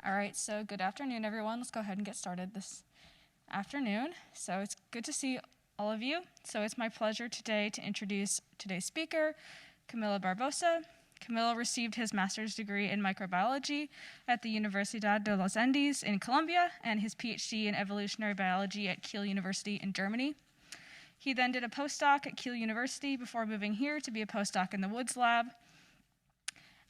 All right, so good afternoon, everyone. Let's go ahead and get started this afternoon. So it's good to see all of you. So it's my pleasure today to introduce today's speaker, Camilo Barbosa. Camilo received his master's degree in microbiology at the Universidad de los Andes in Colombia and his PhD in evolutionary biology at Kiel University in Germany. He then did a postdoc at Kiel University before moving here to be a postdoc in the Woods Lab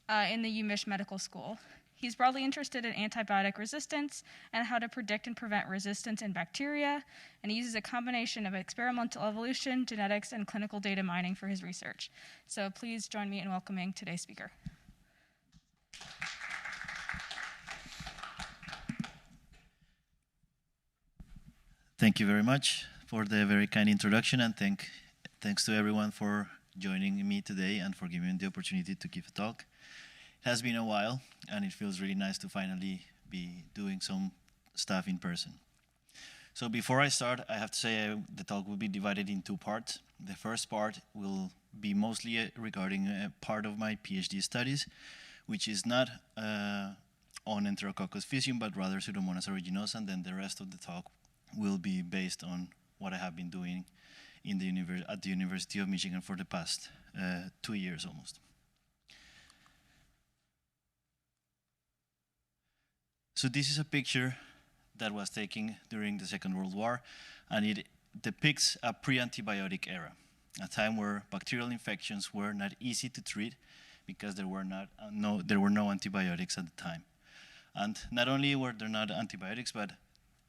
in the UMich Medical School. He's broadly interested in antibiotic resistance and how to predict and prevent resistance in bacteria, and he uses a combination of experimental evolution, genetics, and clinical data mining for his research. So please join me in welcoming today's speaker. Thank you very much for the very kind introduction, and thanks to everyone for joining me today and for giving me the opportunity to give a talk. It has been a while, and it feels really nice to finally be doing some stuff in person. So before I start, I have to say the talk will be divided in two parts. The first part will be mostly regarding a part of my PhD studies, which is not on Enterococcus faecium, but rather Pseudomonas aeruginosa, and then the rest of the talk will be based on what I have been doing in at the University of Michigan for the past 2 years almost. So this is a picture that was taken during the Second World War, and it depicts a pre-antibiotic era, a time where bacterial infections were not easy to treat because there were no antibiotics at the time. And not only were there not antibiotics, but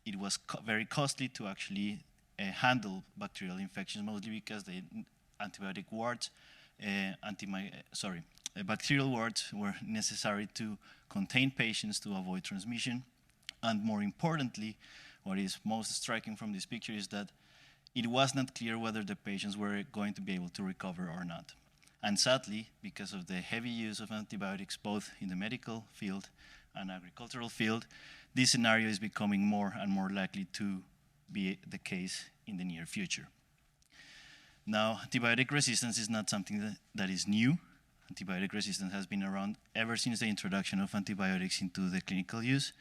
it was very costly to actually handle bacterial infections, mostly because the antibiotic wards, bacterial wards were necessary to contain patients to avoid transmission. And more importantly, what is most striking from this picture is that it was not clear whether the patients were going to be able to recover or not. And sadly, because of the heavy use of antibiotics both in the medical field and agricultural field, this scenario is becoming more and more likely to be the case in the near future. Now, antibiotic resistance is not something that is new. Antibiotic resistance has been around ever since the introduction of antibiotics into the clinical use,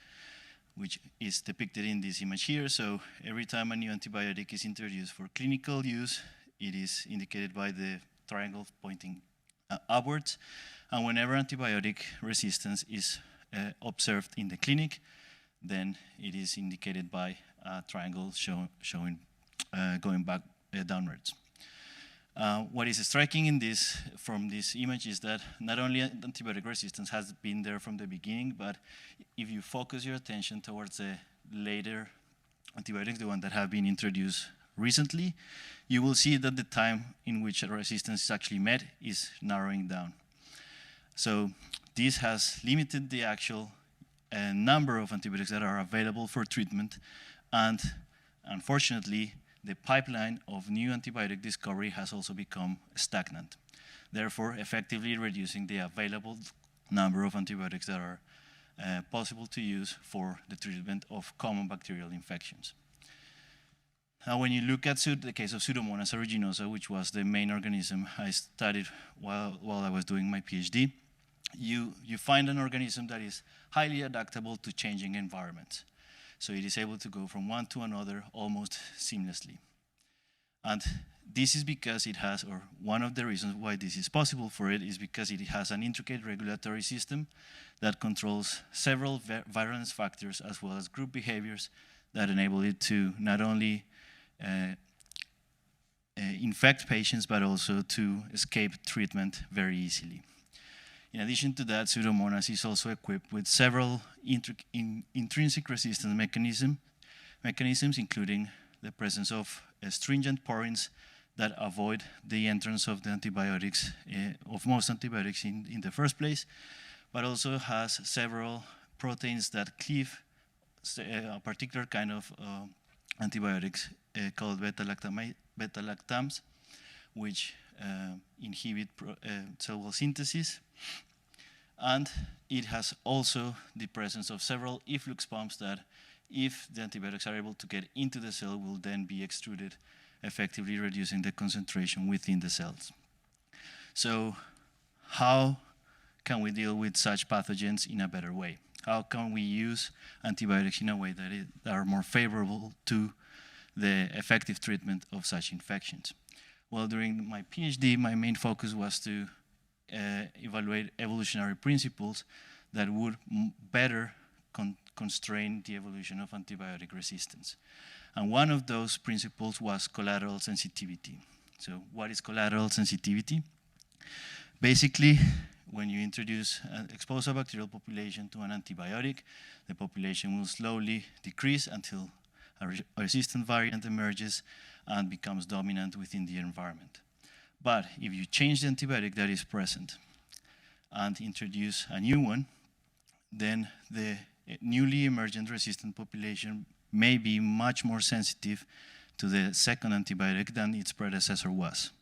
which is depicted in this image here. So every time a new antibiotic is introduced for clinical use, it is indicated by the triangle pointing upwards. And whenever antibiotic resistance is observed in the clinic, then it is indicated by a triangle showing going back downwards. What is striking from this image is that not only antibiotic resistance has been there from the beginning, but if you focus your attention towards the later antibiotics, the ones that have been introduced recently, you will see that the time in which resistance is actually met is narrowing down. So this has limited the actual number of antibiotics that are available for treatment, and unfortunately, the pipeline of new antibiotic discovery has also become stagnant, therefore effectively reducing the available number of antibiotics that are possible to use for the treatment of common bacterial infections. Now, when you look at the case of Pseudomonas aeruginosa, which was the main organism I studied while I was doing my PhD, you find an organism that is highly adaptable to changing environments. So it is able to go from one to another almost seamlessly. And this is because it has, or one of the reasons why this is possible for it is because it has an intricate regulatory system that controls several virulence factors as well as group behaviors that enable it to not only infect patients, but also to escape treatment very easily. In addition to that, Pseudomonas is also equipped with several intrinsic resistance mechanisms, including the presence of stringent porins that avoid the entrance of the antibiotics, of most antibiotics in the first place, but also has several proteins that cleave a particular kind of antibiotics called beta-lactams, which inhibit cell wall synthesis. And it has also the presence of several efflux pumps that, if the antibiotics are able to get into the cell, will then be extruded, effectively reducing the concentration within the cells. So how can we deal with such pathogens in a better way? How can we use antibiotics in a way that are more favorable to the effective treatment of such infections? Well, during my PhD, my main focus was to evaluate evolutionary principles that would better constrain the evolution of antibiotic resistance. And one of those principles was collateral sensitivity. So what is collateral sensitivity? Basically, when you expose a bacterial population to an antibiotic, the population will slowly decrease until a resistant variant emerges and becomes dominant within the environment. But if you change the antibiotic that is present and introduce a new one, then the newly emergent resistant population may be much more sensitive to the second antibiotic than its predecessor was.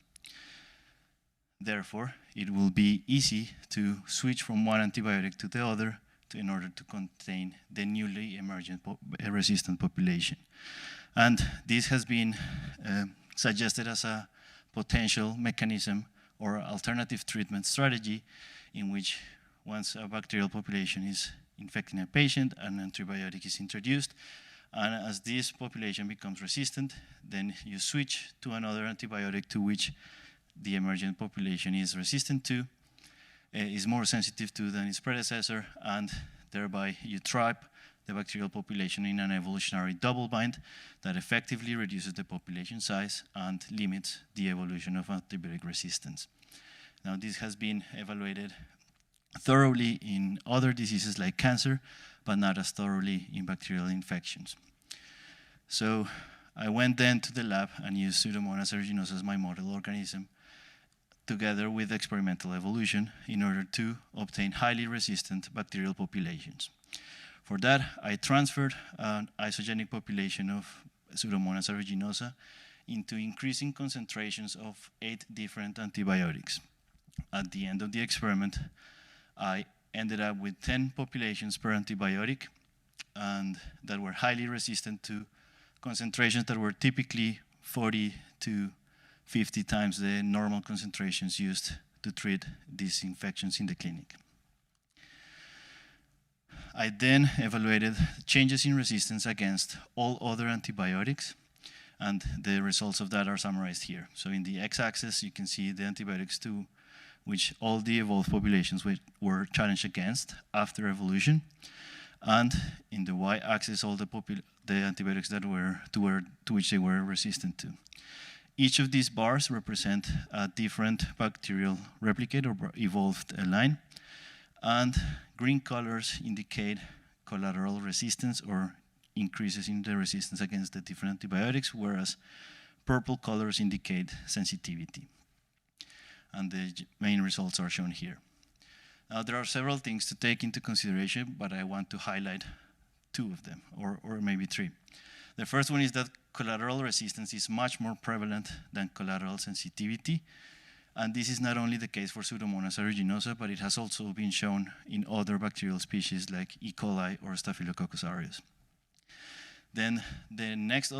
Therefore, it will be easy to switch from one antibiotic to the other in order to contain the newly emergent resistant population. And this has been suggested as a potential mechanism or alternative treatment strategy in which once a bacterial population is infecting a patient, an antibiotic is introduced, and as this population becomes resistant, then you switch to another antibiotic to which the emergent population is resistant to, is more sensitive to than its predecessor, and thereby you trap the bacterial population in an evolutionary double bind that effectively reduces the population size and limits the evolution of antibiotic resistance. Now, this has been evaluated thoroughly in other diseases like cancer, but not as thoroughly in bacterial infections. So I went then to the lab and used Pseudomonas aeruginosa as my model organism, together with experimental evolution, in order to obtain highly resistant bacterial populations. For that, I transferred an isogenic population of Pseudomonas aeruginosa into increasing concentrations of 8 different antibiotics. At the end of the experiment, I ended up with 10 populations per antibiotic and that were highly resistant to concentrations that were typically 40 to 50 times the normal concentrations used to treat these infections in the clinic. I then evaluated changes in resistance against all other antibiotics, and the results of that are summarized here. So in the x-axis, you can see the antibiotics to which all the evolved populations were challenged against after evolution, and in the y-axis, all the antibiotics that to which they were resistant to. Each of these bars represent a different bacterial replicate or evolved line, and green colors indicate collateral resistance or increases in the resistance against the different antibiotics, whereas purple colors indicate sensitivity. And the main results are shown here. Now, there are several things to take into consideration, but I want to highlight 2 of them, or maybe 3. The first one is that collateral resistance is much more prevalent than collateral sensitivity, and this is not only the case for Pseudomonas aeruginosa, but it has also been shown in other bacterial species like E. coli or Staphylococcus aureus. Then the next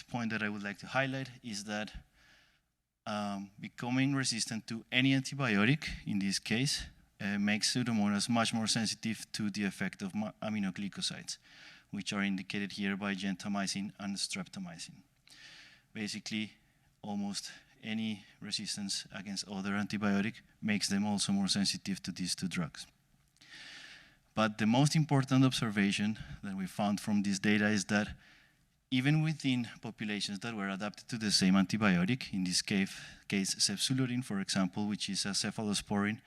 point that I would like to highlight is that becoming resistant to any antibiotic, in this case, makes Pseudomonas much more sensitive to the effect of aminoglycosides, which are indicated here by gentamicin and streptomycin. Basically, almost any resistance against other antibiotic makes them also more sensitive to these 2 drugs. But the most important observation that we found from this data is that even within populations that were adapted to the same antibiotic, in this case cefsulorine, for example, which is a cephalosporin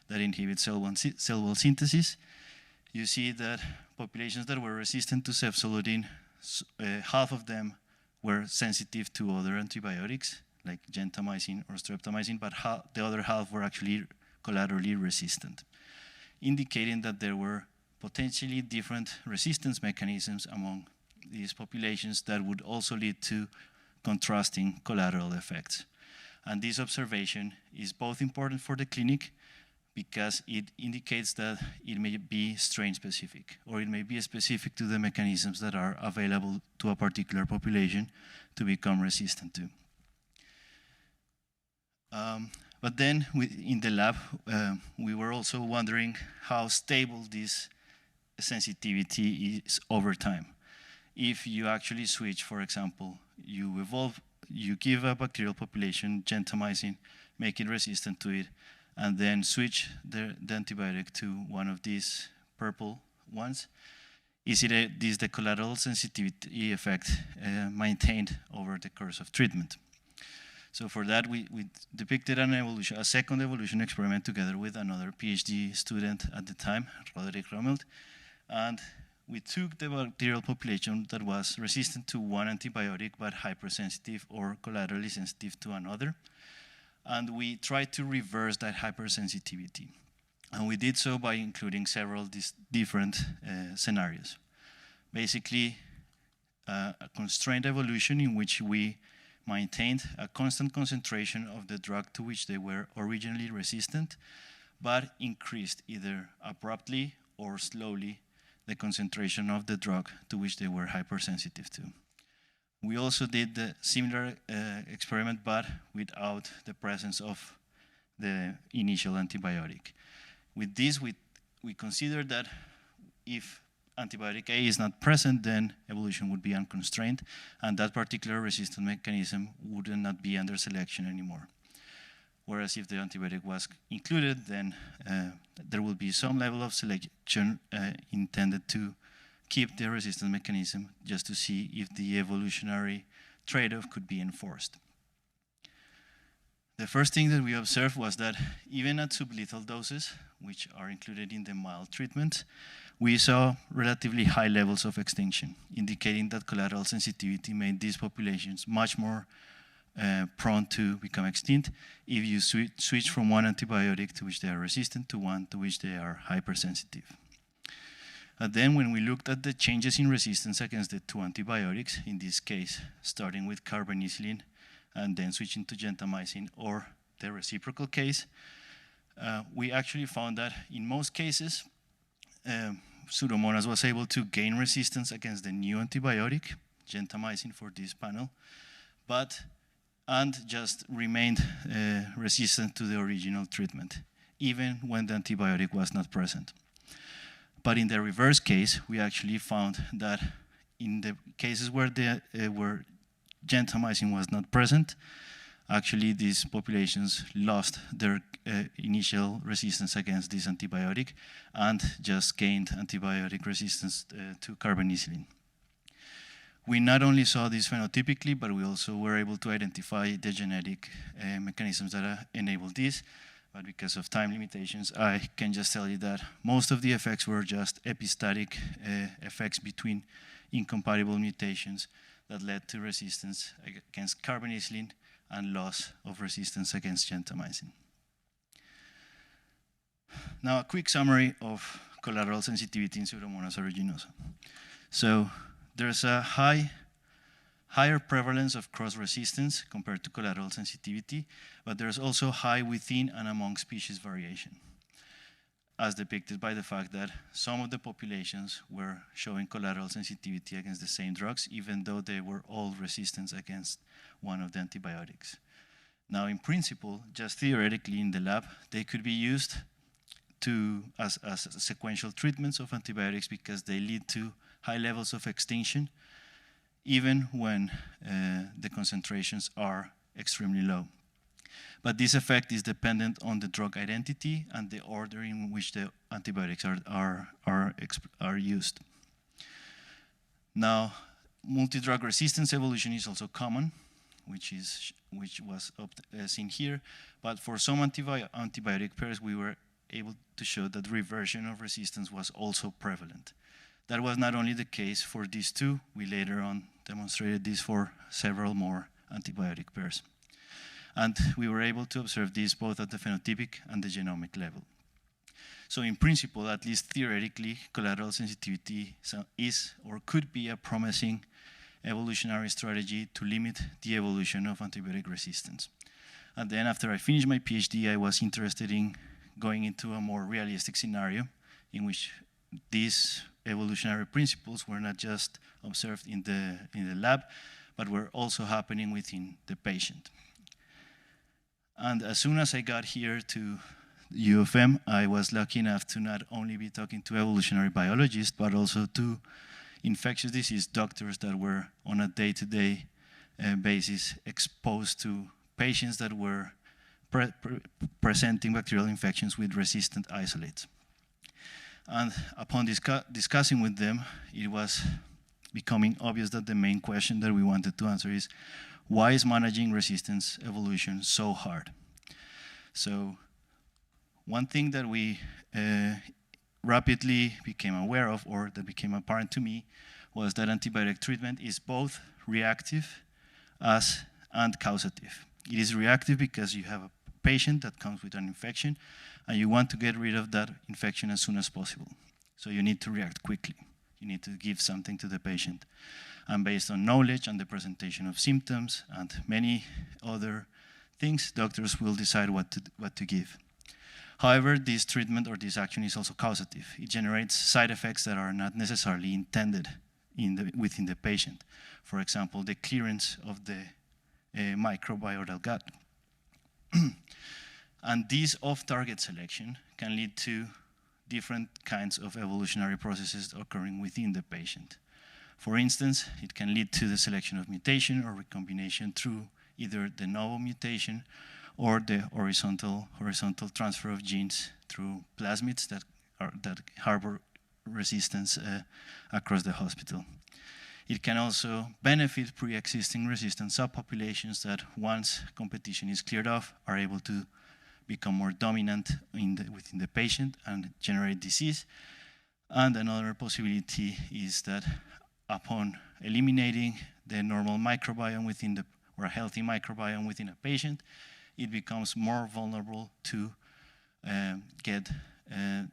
that inhibits cell wall synthesis, you see that populations that were resistant to cefsulorine, half of them were sensitive to other antibiotics, like gentamicin or streptomycin, but the other half were actually collaterally resistant, indicating that there were potentially different resistance mechanisms among these populations that would also lead to contrasting collateral effects. And this observation is both important for the clinic because it indicates that it may be strain-specific, or it may be specific to the mechanisms that are available to a particular population to become resistant to. But then in the lab, we were also wondering how stable these sensitivity is over time. If you actually switch, for example, you give a bacterial population gentamicin, make it resistant to it, and then switch the antibiotic to one of these purple ones, is the collateral sensitivity effect maintained over the course of treatment? So for that, we depicted a second evolution experiment together with another PhD student at the time, Roderick Rommelt, and we took the bacterial population that was resistant to one antibiotic but hypersensitive or collaterally sensitive to another, and we tried to reverse that hypersensitivity. And we did so by including several different scenarios. Basically, a constrained evolution in which we maintained a constant concentration of the drug to which they were originally resistant, but increased either abruptly or slowly the concentration of the drug to which they were hypersensitive to. We also did the similar experiment, but without the presence of the initial antibiotic. With this, we considered that if antibiotic A is not present, then evolution would be unconstrained, and that particular resistance mechanism would not be under selection anymore. Whereas if the antibiotic was included, then there will be some level of selection intended to keep the resistance mechanism, just to see if the evolutionary trade-off could be enforced. The first thing that we observed was that even at sublethal doses, which are included in the mild treatment, we saw relatively high levels of extinction, indicating that collateral sensitivity made these populations much more prone to become extinct if you switch from one antibiotic to which they are resistant to one to which they are hypersensitive. And then when we looked at the changes in resistance against the two antibiotics, in this case starting with carbanicillin and then switching to gentamicin, or the reciprocal case, we actually found that in most cases Pseudomonas was able to gain resistance against the new antibiotic, gentamicin for this panel, and just remained resistant to the original treatment, even when the antibiotic was not present. But in the reverse case, we actually found that in the cases where gentamicin was not present, actually these populations lost their initial resistance against this antibiotic and just gained antibiotic resistance to carbanicillin. We not only saw this phenotypically, but we also were able to identify the genetic mechanisms that enable this. But because of time limitations, I can just tell you that most of the effects were just epistatic effects between incompatible mutations that led to resistance against carbanicillin and loss of resistance against gentamicin. Now, a quick summary of collateral sensitivity in Pseudomonas aeruginosa. So there's a higher prevalence of cross-resistance compared to collateral sensitivity, but there's also high within and among species variation, as depicted by the fact that some of the populations were showing collateral sensitivity against the same drugs, even though they were all resistant against one of the antibiotics. Now, in principle, just theoretically in the lab, they could be used as sequential treatments of antibiotics because they lead to high levels of extinction, even when the concentrations are extremely low. But this effect is dependent on the drug identity and the order in which the antibiotics are used. Now, multi-drug resistance evolution is also common, which was seen here. But for some antibiotic pairs, we were able to show that reversion of resistance was also prevalent. That was not only the case for these two, we later on demonstrated this for several more antibiotic pairs. And we were able to observe this both at the phenotypic and the genomic level. So in principle, at least theoretically, collateral sensitivity is or could be a promising evolutionary strategy to limit the evolution of antibiotic resistance. And then after I finished my PhD, I was interested in going into a more realistic scenario in which these evolutionary principles were not just observed in the lab, but were also happening within the patient. And as soon as I got here to U of M, I was lucky enough to not only be talking to evolutionary biologists, but also to infectious disease doctors that were on a day-to-day basis exposed to patients that were presenting bacterial infections with resistant isolates. And upon discussing with them, it was becoming obvious that the main question that we wanted to answer is, why is managing resistance evolution so hard? So one thing that we rapidly became aware of, or that became apparent to me, was that antibiotic treatment is both reactive and causative. It is reactive because you have a patient that comes with an infection and you want to get rid of that infection as soon as possible. So you need to react quickly. You need to give something to the patient. And based on knowledge and the presentation of symptoms and many other things, doctors will decide what to give. However, this treatment or this action is also causative. It generates side effects that are not necessarily intended within the patient. For example, the clearance of the microbiota gut. And this off-target selection can lead to different kinds of evolutionary processes occurring within the patient. For instance, it can lead to the selection of mutation or recombination through either de novo mutation or the horizontal transfer of genes through plasmids that harbor resistance across the hospital. It can also benefit pre-existing resistant subpopulations that, once competition is cleared off, are able to become more dominant within the patient and generate disease. And another possibility is that upon eliminating the normal microbiome or a healthy microbiome within a patient, it becomes more vulnerable to get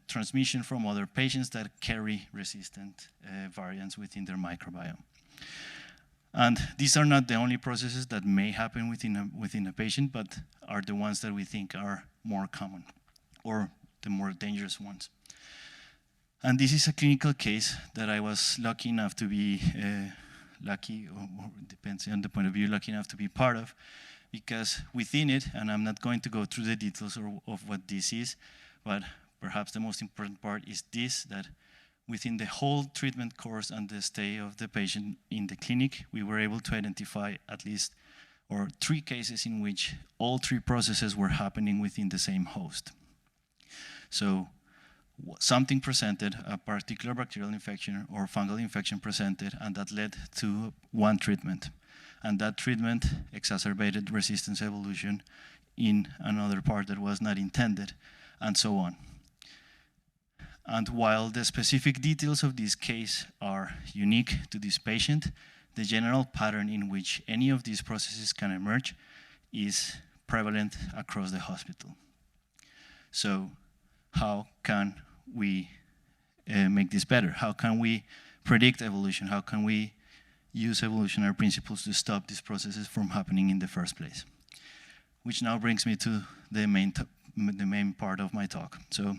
transmission from other patients that carry resistant variants within their microbiome. And these are not the only processes that may happen within a patient, but are the ones that we think are more common or the more dangerous ones. And this is a clinical case that I was lucky enough to be lucky, or depends on the point of view, lucky enough to be part of, because within it, and I'm not going to go through the details of what this is, but perhaps the most important part is this, that within the whole treatment course and the stay of the patient in the clinic, we were able to identify at least 3 cases in which all 3 processes were happening within the same host. So something presented, a particular bacterial infection or fungal infection presented, and that led to one treatment. And that treatment exacerbated resistance evolution in another part that was not intended, and so on. And while the specific details of this case are unique to this patient, the general pattern in which any of these processes can emerge is prevalent across the hospital. So how can we make this better? How can we predict evolution? How can we use evolutionary principles to stop these processes from happening in the first place? Which now brings me to the main part of my talk. So,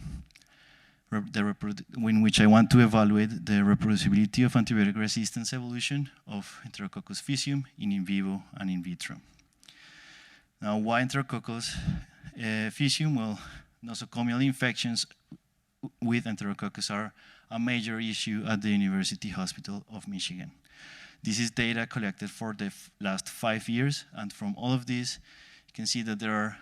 in which I want to evaluate the reproducibility of antibiotic resistance evolution of Enterococcus faecium in vivo and in vitro. Now, why Enterococcus faecium? Well, nosocomial infections with Enterococcus are a major issue at the University Hospital of Michigan. This is data collected for the last 5 years, and from all of this, you can see that there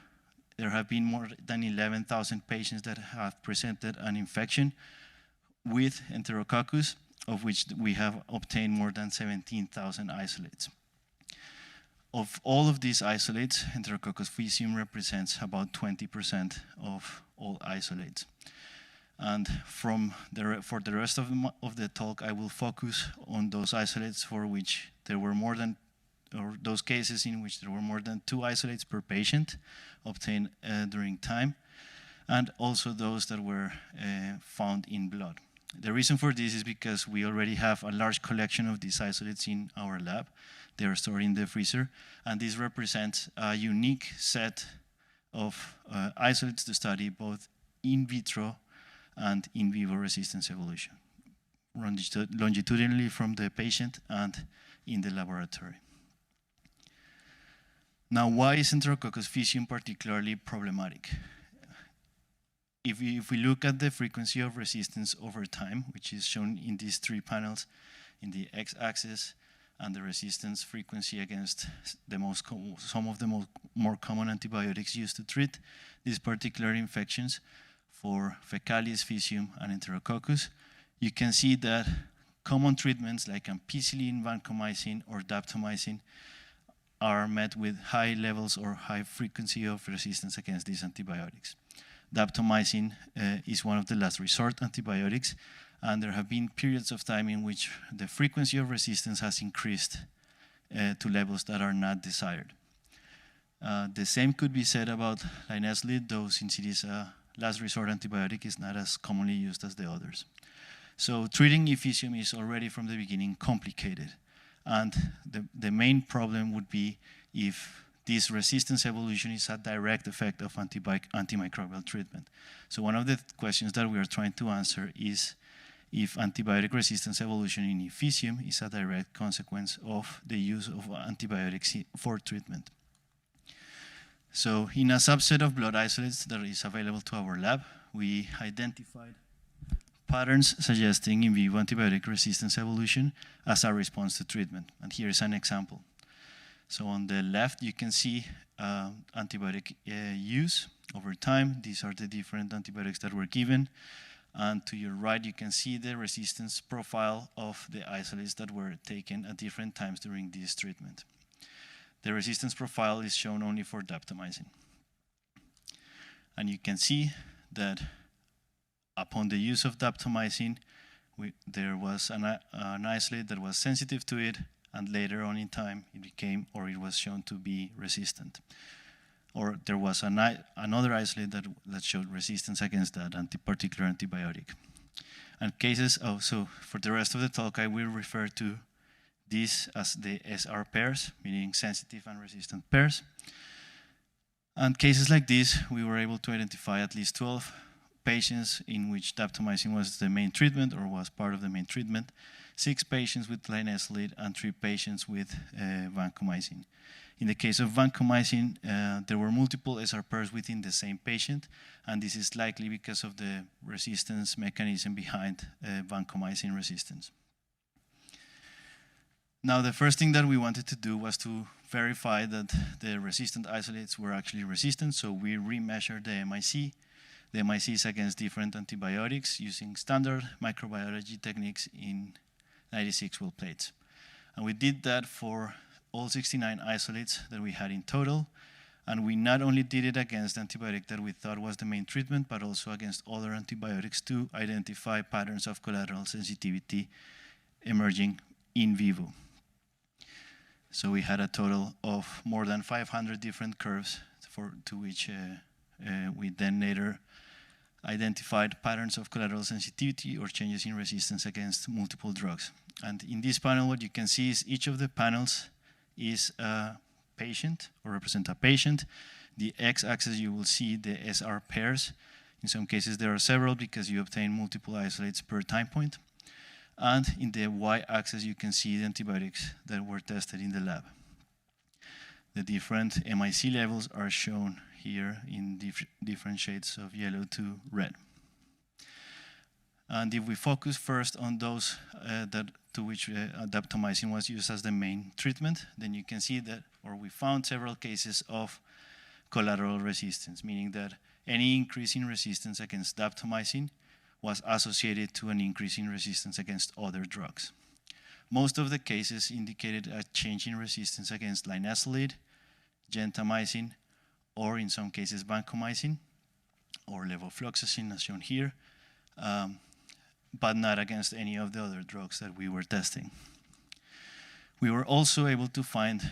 have been more than 11,000 patients that have presented an infection with Enterococcus, of which we have obtained more than 17,000 isolates. Of all of these isolates, Enterococcus faecium represents about 20% of all isolates. And for the rest of the talk, I will focus on those isolates for which there were more than, or those cases in which there were more than 2 isolates per patient obtained during time, and also those that were found in blood. The reason for this is because we already have a large collection of these isolates in our lab. They are stored in the freezer, and this represents a unique set of isolates to study both in vitro and in vivo resistance evolution, longitudinally from the patient and in the laboratory. Now, why is Enterococcus faecium particularly problematic? if we look at the frequency of resistance over time, which is shown in these three panels, in the x-axis, and the resistance frequency against some of the more common antibiotics used to treat these particular infections for Faecalis, faecium, and Enterococcus, you can see that common treatments like ampicillin, vancomycin, or daptomycin are met with high levels or high frequency of resistance against these antibiotics. Daptomycin is one of the last resort antibiotics, and there have been periods of time in which the frequency of resistance has increased to levels that are not desired. The same could be said about linezolid, though since it is a last resort antibiotic, is not as commonly used as the others. So treating faecium is already from the beginning complicated, and the main problem would be if this resistance evolution is a direct effect of antimicrobial treatment. So one of the questions that we are trying to answer is if antibiotic resistance evolution in faecium is a direct consequence of the use of antibiotics for treatment. So in a subset of blood isolates that is available to our lab, we identified patterns suggesting in vivo antibiotic resistance evolution as a response to treatment. And here is an example. So on the left, you can see antibiotic use over time. These are the different antibiotics that were given. And to your right, you can see the resistance profile of the isolates that were taken at different times during this treatment. The resistance profile is shown only for daptomycin. And you can see that upon the use of daptomycin, there was an isolate that was sensitive to it, and later on in time it became, or it was shown to be resistant. Or there was another isolate that showed resistance against that particular antibiotic. And cases, so for the rest of the talk, I will refer to these as the SR pairs, meaning sensitive and resistant pairs. And cases like this, we were able to identify at least 12 patients in which daptomycin was the main treatment or was part of the main treatment, 6 patients with linezolid, and 3 patients with vancomycin. In the case of vancomycin, there were multiple SR pairs within the same patient, and this is likely because of the resistance mechanism behind vancomycin resistance. Now, the first thing that we wanted to do was to verify that the resistant isolates were actually resistant, so we remeasured the MIC. The MIC is against different antibiotics using standard microbiology techniques in 96 well plates. And we did that for all 69 isolates that we had in total, and we not only did it against the antibiotic that we thought was the main treatment, but also against other antibiotics to identify patterns of collateral sensitivity emerging in vivo. So we had a total of more than 500 different curves to which we then later identified patterns of collateral sensitivity or changes in resistance against multiple drugs. And in this panel, what you can see is each of the panels is a patient or represent a patient. The x-axis, you will see the SR pairs. In some cases, there are several because you obtain multiple isolates per time point. And in the y-axis, you can see the antibiotics that were tested in the lab. The different MIC levels are shown here in different shades of yellow to red. And if we focus first on those to which daptomycin was used as the main treatment, then you can see that, or we found several cases of collateral resistance, meaning that any increase in resistance against daptomycin was associated to an increase in resistance against other drugs. Most of the cases indicated a change in resistance against linezolid, gentamicin, or in some cases vancomycin, or levofloxacin as shown here, but not against any of the other drugs that we were testing. We were also able to find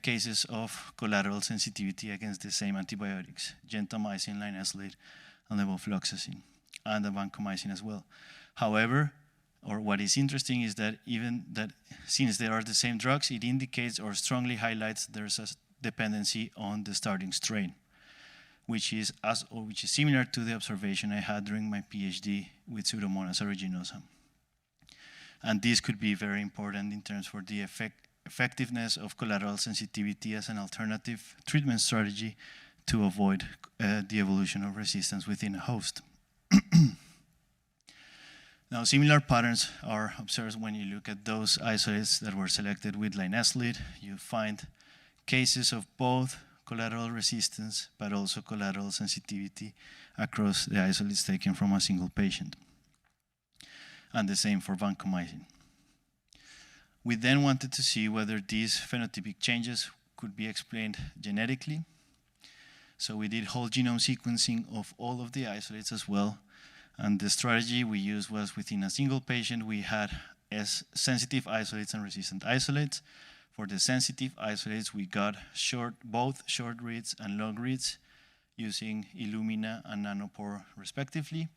cases of collateral sensitivity against the same antibiotics, gentamicin, linezolid, and levofloxacin, and the vancomycin as well. However, or what is interesting is that even that since they are the same drugs, it indicates or strongly highlights there's a dependency on the starting strain, which is similar to the observation I had during my PhD with Pseudomonas aeruginosa. And this could be very important in terms for the effectiveness of collateral sensitivity as an alternative treatment strategy to avoid the evolution of resistance within a host. Now, similar patterns are observed when you look at those isolates that were selected with linezolid. You find cases of both collateral resistance, but also collateral sensitivity across the isolates taken from a single patient. And the same for vancomycin. We then wanted to see whether these phenotypic changes could be explained genetically. So we did whole genome sequencing of all of the isolates as well. And the strategy we used was within a single patient, we had sensitive isolates and resistant isolates. For the sensitive isolates, we got both short reads and long reads using Illumina and Nanopore respectively.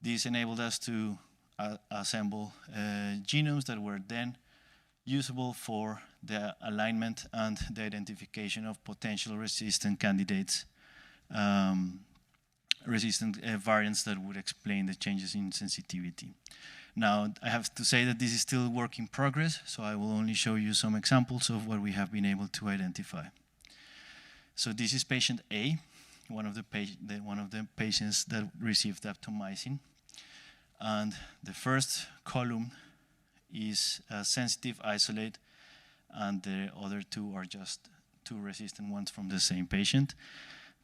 This enabled us to assemble genomes that were then usable for the alignment and the identification of potential resistant candidates, resistant variants that would explain the changes in sensitivity. Now, I have to say that this is still work in progress, so I will only show you some examples of what we have been able to identify. So this is patient A, one of the patients that received daptomycin. And the first column is a sensitive isolate, and the other two are just two resistant ones from the same patient.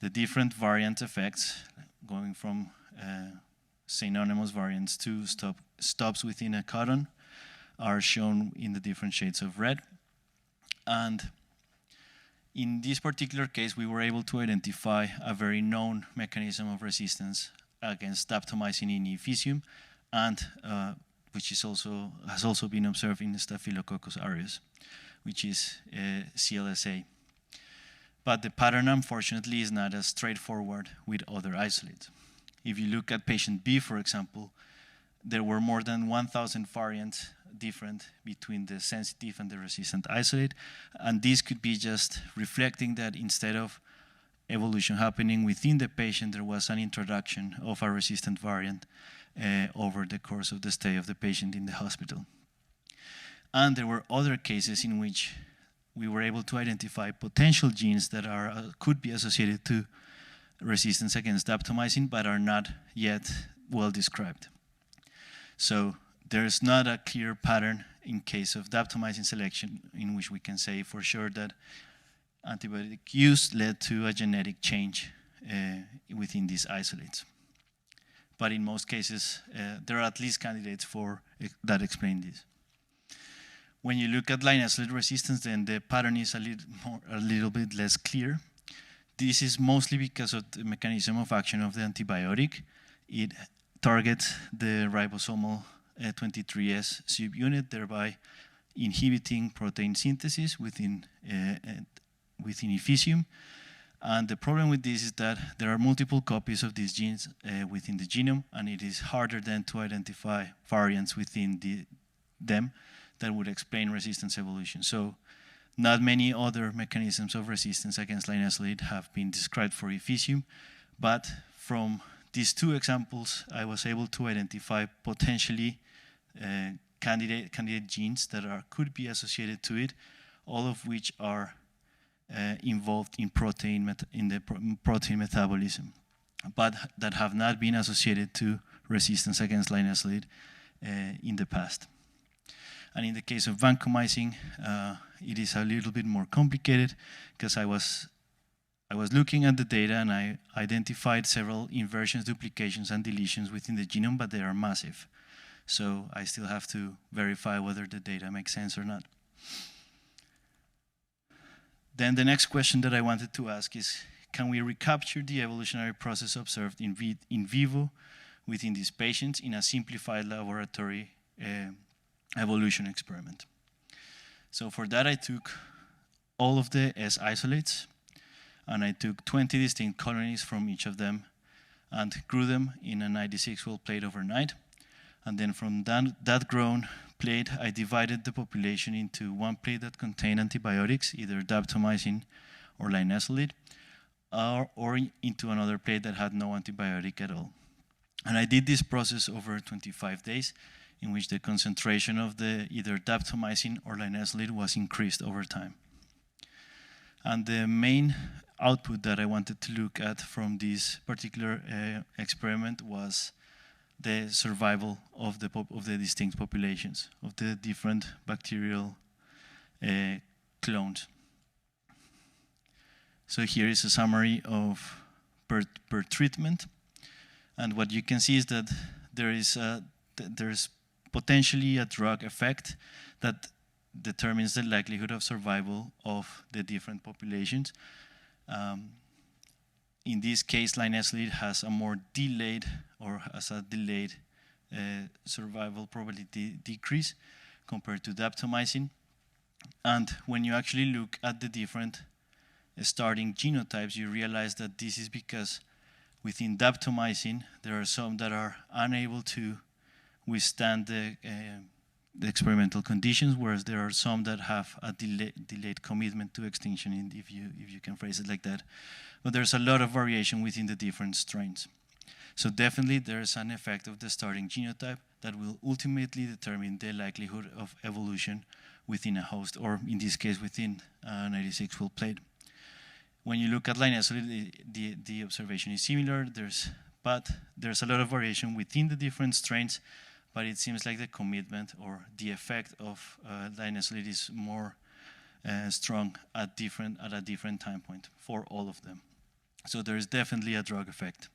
The different variant effects, going from synonymous variants to stops within a codon, are shown in the different shades of red. And in this particular case, we were able to identify a very known mechanism of resistance against daptomycin in faecium, and which has also been observed in the Staphylococcus aureus, which is CLSA. But the pattern, unfortunately, is not as straightforward with other isolates. If you look at patient B, for example, there were more than 1,000 variants different between the sensitive and the resistant isolate, and this could be just reflecting that instead of evolution happening within the patient, there was an introduction of a resistant variant over the course of the stay of the patient in the hospital. And there were other cases in which we were able to identify potential genes that could be associated to resistance against daptomycin, but are not yet well described. So there's not a clear pattern in case of daptomycin selection in which we can say for sure that antibiotic use led to a genetic change within these isolates. But in most cases, there are at least candidates that explain this. When you look at linezolid resistance, then the pattern is a little bit less clear. This is mostly because of the mechanism of action of the antibiotic. It targets the ribosomal 23S subunit, thereby inhibiting protein synthesis within faecium. And the problem with this is that there are multiple copies of these genes within the genome, and it is harder then to identify variants within them that would explain resistance evolution. So not many other mechanisms of resistance against linezolid have been described for faecium, but from these two examples, I was able to identify potentially candidate genes that could be associated to it, all of which are involved in the protein metabolism, but that have not been associated to resistance against linezolid in the past. And in the case of vancomycin, it is a little bit more complicated because I was looking at the data and I identified several inversions, duplications, and deletions within the genome, but they are massive. So I still have to verify whether the data makes sense or not. Then the next question that I wanted to ask is, can we recapture the evolutionary process observed in vivo within these patients in a simplified laboratory evolution experiment? So for that, I took all of the S isolates, and I took 20 distinct colonies from each of them and grew them in a 96-well plate overnight. And then from that grown plate, I divided the population into one plate that contained antibiotics, either daptomycin or linezolid, or into another plate that had no antibiotic at all. And I did this process over 25 days, in which the concentration of either daptomycin or linezolid was increased over time. And the main output that I wanted to look at from this particular experiment was the survival of the distinct populations, of the different bacterial clones. So here is a summary of per treatment, and what you can see is that there's potentially a drug effect that determines the likelihood of survival of the different populations. In this case, linezolid has a more delayed, or has a delayed survival probability decrease compared to daptomycin. And when you actually look at the different starting genotypes, you realize that this is because within daptomycin, there are some that are unable to withstand the experimental conditions, whereas there are some that have a delayed commitment to extinction, if you can phrase it like that. But there's a lot of variation within the different strains. So definitely there's an effect of the starting genotype that will ultimately determine the likelihood of evolution within a host, or in this case within a 96-well plate. When you look at linezolid, the observation is similar, but there's a lot of variation within the different strains, but it seems like the commitment or the effect of linezolid is more strong at a different time point for all of them. So there is definitely a drug effect.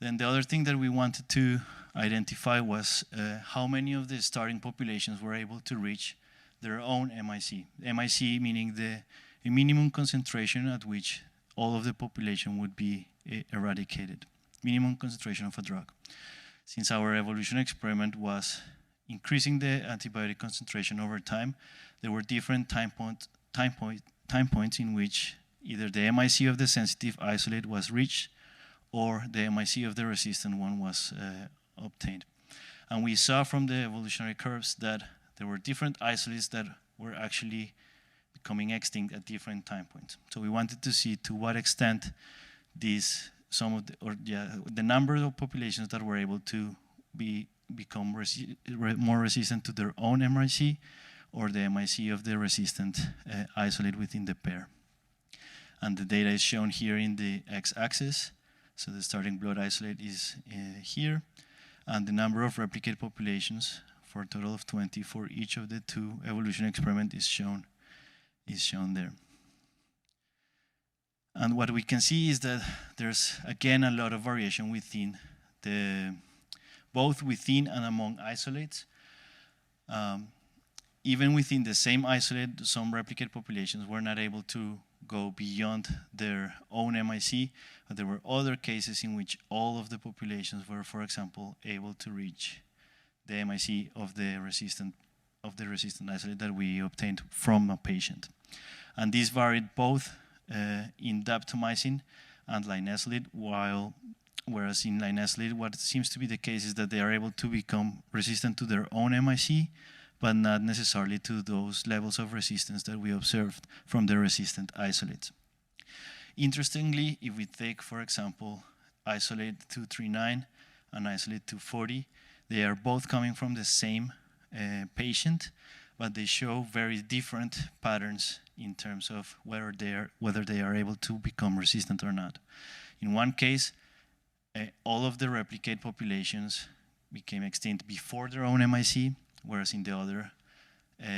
Then the other thing that we wanted to identify was how many of the starting populations were able to reach their own MIC. MIC meaning the minimum concentration at which all of the population would be eradicated, minimum concentration of a drug. Since our evolution experiment was increasing the antibiotic concentration over time, there were different time points in which either the MIC of the sensitive isolate was reached or the MIC of the resistant one was obtained. And we saw from the evolutionary curves that there were different isolates that were actually becoming extinct at different time points. So we wanted to see to what extent the number of populations that were able to become more resistant to their own MIC, or the MIC of the resistant isolate within the pair. And the data is shown here in the x-axis. So the starting blood isolate is here, and the number of replicate populations for a total of 20 for each of the two evolution experiments is shown there. And what we can see is that there's again a lot of variation within both within and among isolates. Even within the same isolate, some replicate populations were not able to go beyond their own MIC, but there were other cases in which all of the populations were, for example, able to reach the MIC of the resistant isolate that we obtained from a patient. And these varied both in daptomycin and linezolid, whereas in linezolid what seems to be the case is that they are able to become resistant to their own MIC, but not necessarily to those levels of resistance that we observed from the resistant isolates. Interestingly, if we take, for example, isolate 239 and isolate 240, they are both coming from the same patient, but they show very different patterns in terms of whether they are able to become resistant or not. In one case, all of the replicate populations became extinct before their own MIC, whereas in the other,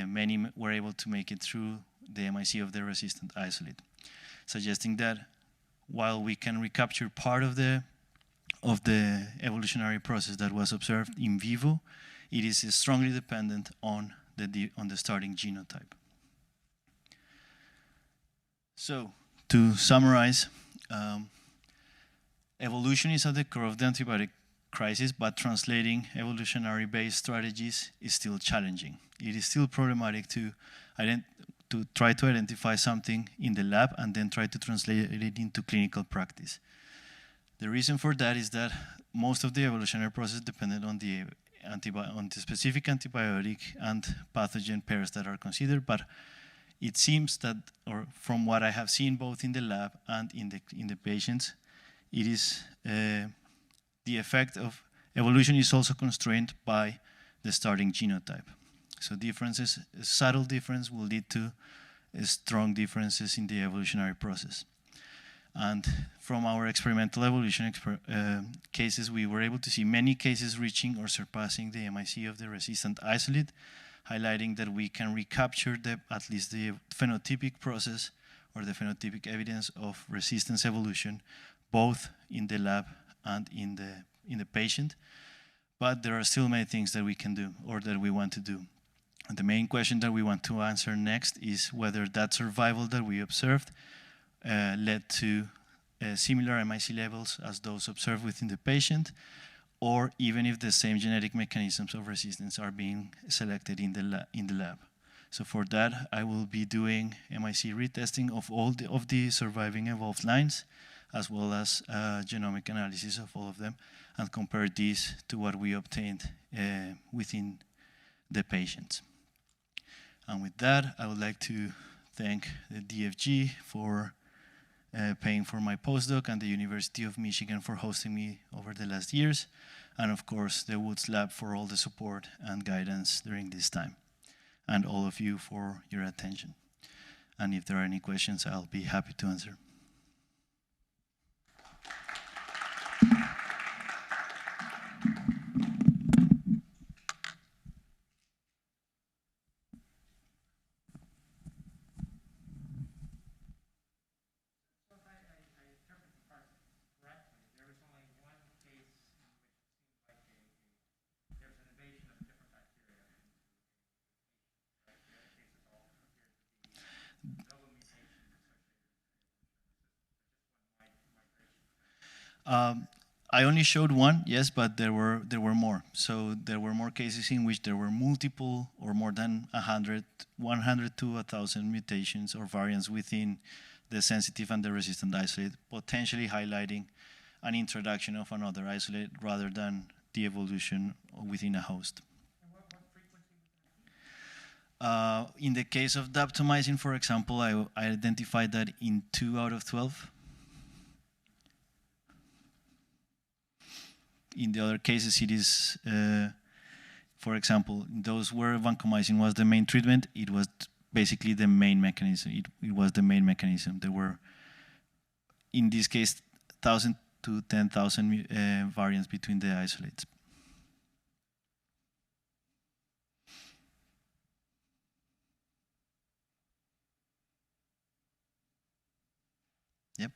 many were able to make it through the MIC of the resistant isolate, suggesting that while we can recapture part of the evolutionary process that was observed in vivo, it is strongly dependent on the starting genotype. So, to summarize, evolution is at the core of the antibiotic crisis, but translating evolutionary-based strategies is still challenging. It is still problematic to try to identify something in the lab and then try to translate it into clinical practice. The reason for that is that most of the evolutionary process depended on the specific antibiotic and pathogen pairs that are considered, but it seems that, or from what I have seen both in the lab and in the patients, it is the effect of evolution is also constrained by the starting genotype. So differences, a subtle difference will lead to strong differences in the evolutionary process. And from our experimental evolution cases, we were able to see many cases reaching or surpassing the MIC of the resistant isolate, highlighting that we can recapture at least the phenotypic process or the phenotypic evidence of resistance evolution, both in the lab and in the patient. But there are still many things that we can do or that we want to do. And the main question that we want to answer next is whether that survival that we observed led to similar MIC levels as those observed within the patient, or even if the same genetic mechanisms of resistance are being selected in the lab. So for that, I will be doing MIC retesting of all of the surviving evolved lines, as well as genomic analysis of all of them, and compare these to what we obtained within the patients. And with that, I would like to thank the DFG for paying for my postdoc and the University of Michigan for hosting me over the last years, and of course the Woods Lab for all the support and guidance during this time, and all of you for your attention. And if there are any questions, I'll be happy to answer. I only showed one, yes, but there were more. So there were more cases in which there were multiple or more than 100 to 1,000 mutations or variants within the sensitive and the resistant isolate, potentially highlighting an introduction of another isolate rather than the evolution within a host. And what frequency? In the case of daptomycin, for example, I identified that in 2 out of 12. In the other cases, it is, for example, those where vancomycin was the main treatment, it was basically the main mechanism. It was the main mechanism. There were, in this case, 1,000 to 10,000 variants between the isolates. Yep.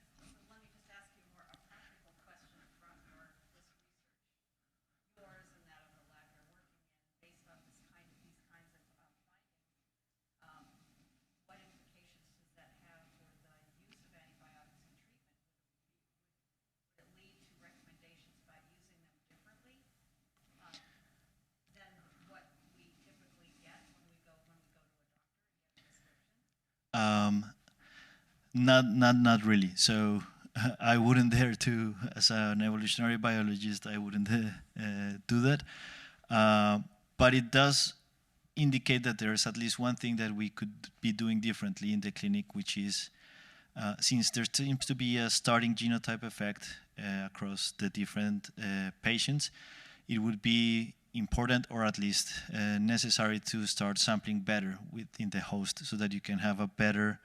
Let me just ask you a practical question from this research. Yours and that of the lab you're working in, based on these kinds of findings, what implications does that have for the use of antibiotics in treatment? Would it lead to recommendations about using them differently than what we typically get when we go to a doctor and get a prescription? Not really. So I wouldn't dare to, as an evolutionary biologist, I wouldn't do that. But it does indicate that there's at least one thing that we could be doing differently in the clinic, which is, since there seems to be a starting genotype effect across the different patients, it would be important, or at least necessary, to start sampling better within the host so that you can have a better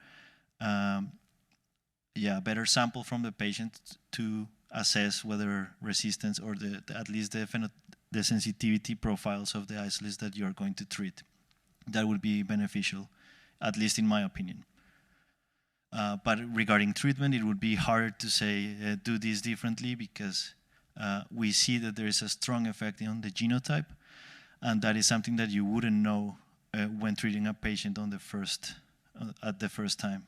better sample from the patient to assess whether resistance or at least the sensitivity profiles of the isolates that you are going to treat. That would be beneficial, at least in my opinion. But regarding treatment, it would be harder to say do this differently, because we see that there is a strong effect on the genotype, and that is something that you wouldn't know when treating a patient on at the first time.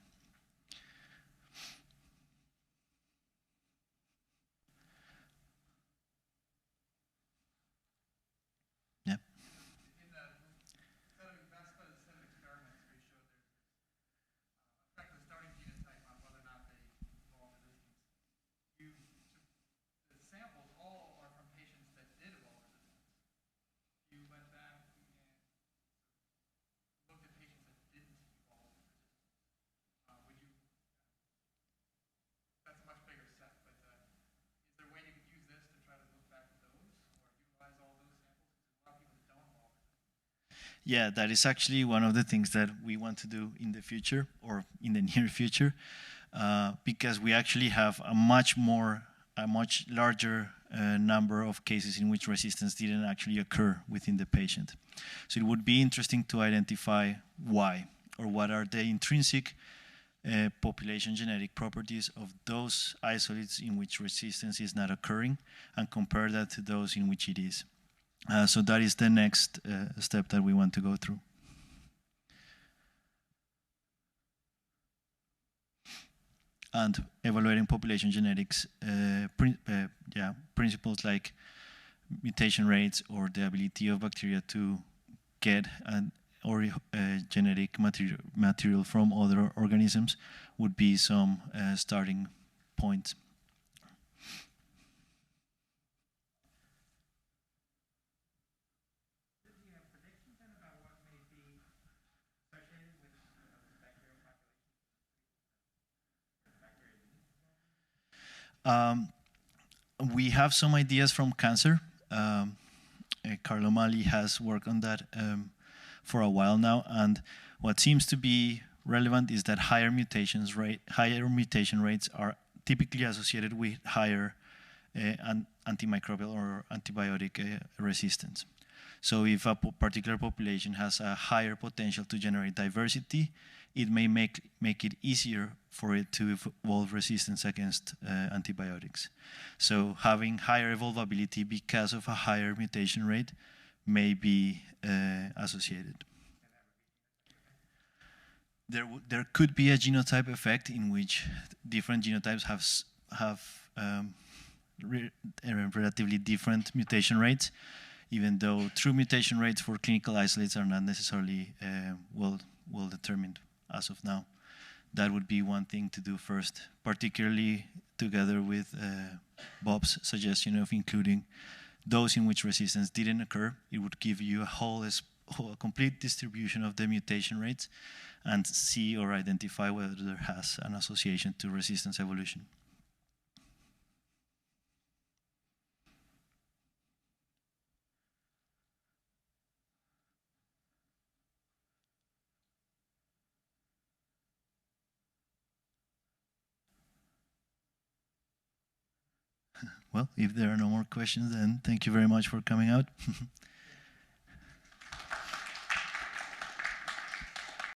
Yeah, that is actually one of the things that we want to do in the future, or in the near future. because we actually have a much larger number of cases in which resistance didn't actually occur within the patient. So it would be interesting to identify why, or what are the intrinsic population genetic properties of those isolates in which resistance is not occurring, and compare that to those in which it is. So that is the next step that we want to go through. And evaluating population genetics, principles like mutation rates or the ability of bacteria to get genetic material from other organisms would be some starting points. We have some ideas from cancer. Carlo Mali has worked on that for a while now, and what seems to be relevant is that higher mutation rates are typically associated with higher antimicrobial or antibiotic resistance. So if a particular population has a higher potential to generate diversity, it may make it easier for it to evolve resistance against antibiotics. So having higher evolvability because of a higher mutation rate may be associated. There could be a genotype effect in which different genotypes have relatively different mutation rates, even though true mutation rates for clinical isolates are not necessarily well determined as of now. That would be one thing to do first, particularly together with Bob's suggestion of including those in which resistance didn't occur. It would give you a complete distribution of the mutation rates and see or identify whether there has an association to resistance evolution. Well, if there are no more questions, then thank you very much for coming out.